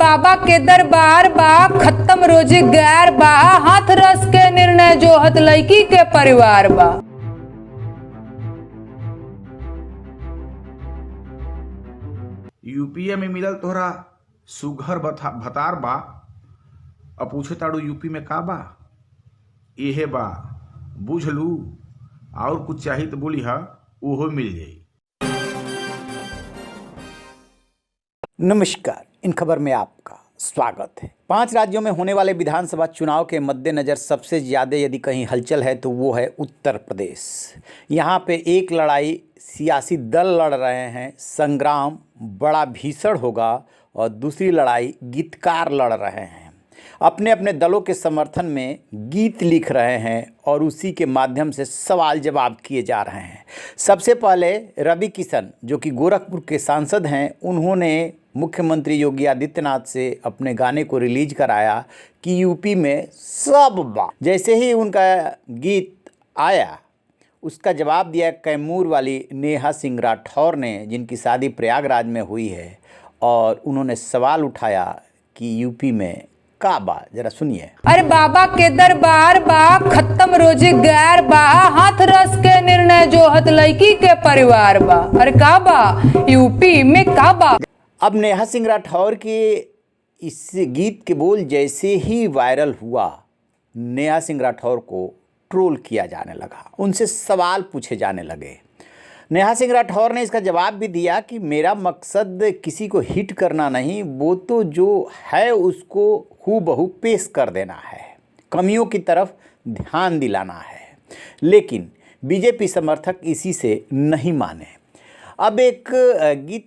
बाबा के दरबार बा, खत्म रोजगार बा, हाथ रस के निर्णय जो हत लड़की के परिवार बा। यूपीए में मिलल तोहरा सुघर भतार बा, अब पूछे ताड़ू यूपी में का बा। इहे बा बुझ लू, और कुछ चाही तो बोली हा, ओहो मिल जाई। नमस्कार, इन खबर में आपका स्वागत है। 5 राज्यों में होने वाले विधानसभा चुनाव के मद्देनज़र सबसे ज़्यादा यदि कहीं हलचल है तो वो है उत्तर प्रदेश। यहाँ पे एक लड़ाई सियासी दल लड़ रहे हैं, संग्राम बड़ा भीषण होगा, और दूसरी लड़ाई गीतकार लड़ रहे हैं, अपने अपने दलों के समर्थन में गीत लिख रहे हैं और उसी के माध्यम से सवाल जवाब किए जा रहे हैं। सबसे पहले रवि किशन जो कि गोरखपुर के सांसद हैं, उन्होंने मुख्यमंत्री योगी आदित्यनाथ से अपने गाने को रिलीज कराया कि यूपी में सब बा। जैसे ही उनका गीत आया, उसका जवाब दिया कैमूर वाली नेहा सिंह राठौर ने, जिनकी शादी प्रयागराज में हुई है, और उन्होंने सवाल उठाया कि यूपी में का बा। जरा सुनिए। अरे बाबा के दरबार बा, खत्म रोजगार बा, हाथ रस के निर्णय जो हत लड़की के परिवार बा। अरे का बा यूपी में का बा। अब नेहा सिंह राठौर के इस गीत के बोल जैसे ही वायरल हुआ, नेहा सिंह राठौर को ट्रोल किया जाने लगा, उनसे सवाल पूछे जाने लगे। नेहा सिंह राठौर ने इसका जवाब भी दिया कि मेरा मकसद किसी को हिट करना नहीं, वो तो जो है उसको हूबहू पेश कर देना है, कमियों की तरफ ध्यान दिलाना है। लेकिन बीजेपी समर्थक इसी से नहीं माने। अब एक गीत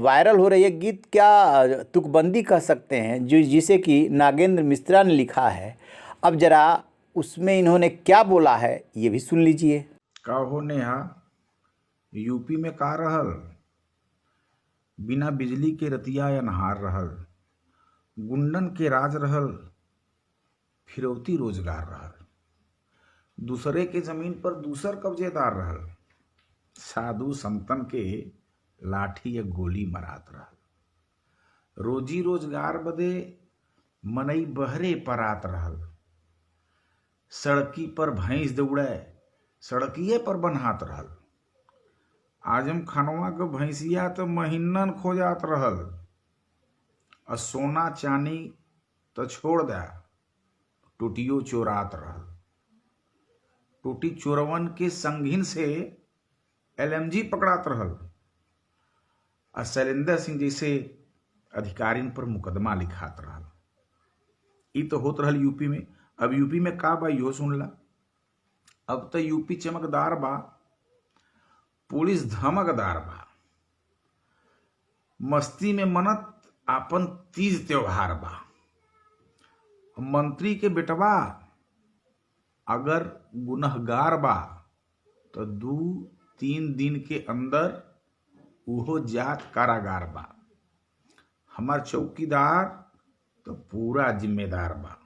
वायरल हो रही है, गीत क्या तुकबंदी कह सकते हैं, जिसे कि नागेंद्र मिश्रा ने लिखा है। अब जरा उसमें इन्होंने क्या बोला है ये भी सुन लीजिए। का हो नेहा, यूपी में का रहल, बिना बिजली के रतिया अनहार रहल, गुंडन के राज रहल, फिरौती रोजगार रहल, दूसरे के जमीन पर दूसर कब्जेदार रहल, साधु संतन के लाठी या गोली मरात रहल, रोजी रोजगार बदे मनई बहरे परात रहल, सड़की पर भैंस दौड़े सड़किए पर बन्हात रहल, आजम खानवा के भैंसिया तो महीनन खो जात रहल, और सोना चानी तो छोड़ दे, टूटियो चोरात रहल, टूटी चोरवन के संगीन से एलएमजी पकड़ात रहल, और शैलेंद्र सिंह जैसे अधिकारियों पर मुकदमा लिखात रहल। ई तो होत रहल यूपी में। अब यूपी में का बा इहो सुन ला। अब तो यूपी चमकदार बा, पुलिस धमकदार बा, मस्ती में मनत आपन तीज त्योहार बा। मंत्री के बेटवा अगर गुनहगार बा तो 2-3 दिन के अंदर उहो जात कारागार बा। हमार चौकीदार तो पूरा जिम्मेदार बा,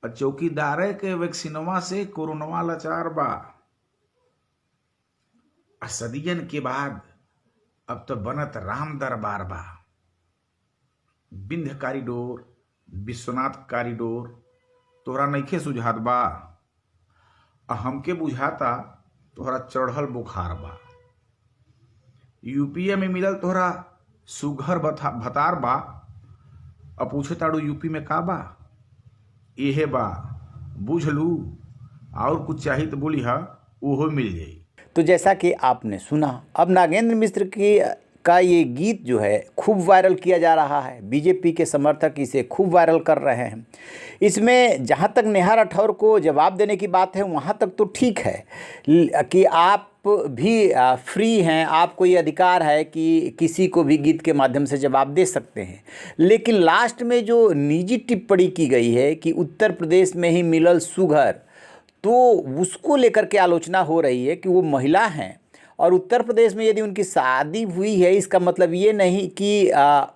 और चौकीदार के वैक्सीनवा से कोरोनवा लाचार बा। सदियन के बाद अब तो बनत राम दरबार बा। विंध्य कॉरिडोर, विश्वनाथ कॉरिडोर तोहरा नइखे सुझात बा, हमके बुझाता तोहरा चढ़ल बुखार बा। यूपीए में मिलल तोहरा सुघर भतार बा, अब पूछे ताड़ू यूपी में का बा। इहे बा बुझ लू, और कुछ चाही तो बोली हा, ओहो मिल जाई। तो जैसा कि आपने सुना, अब नागेंद्र मिश्र का ये गीत जो है खूब वायरल किया जा रहा है। बीजेपी के समर्थक इसे खूब वायरल कर रहे हैं। इसमें जहाँ तक नेहा राठौर को जवाब देने की बात है, वहाँ तक तो ठीक है कि आप भी फ्री हैं, आपको ये अधिकार है कि किसी को भी गीत के माध्यम से जवाब दे सकते हैं। लेकिन लास्ट में जो निजी टिप्पणी की गई है कि उत्तर प्रदेश में ही मिलल सुघर, तो उसको लेकर के आलोचना हो रही है कि वो महिला हैं, और उत्तर प्रदेश में यदि उनकी शादी हुई है, इसका मतलब ये नहीं कि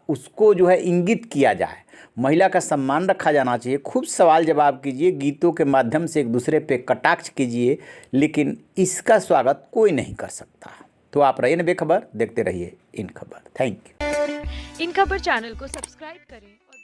उसको जो है इंगित किया जाए। महिला का सम्मान रखा जाना चाहिए। खूब सवाल जवाब कीजिए, गीतों के माध्यम से एक दूसरे पे कटाक्ष कीजिए, लेकिन इसका स्वागत कोई नहीं कर सकता। तो आप रहिए बेखबर, देखते रहिए इन खबर। Thank you. इन खबर चैनल को सब्सक्राइब करें और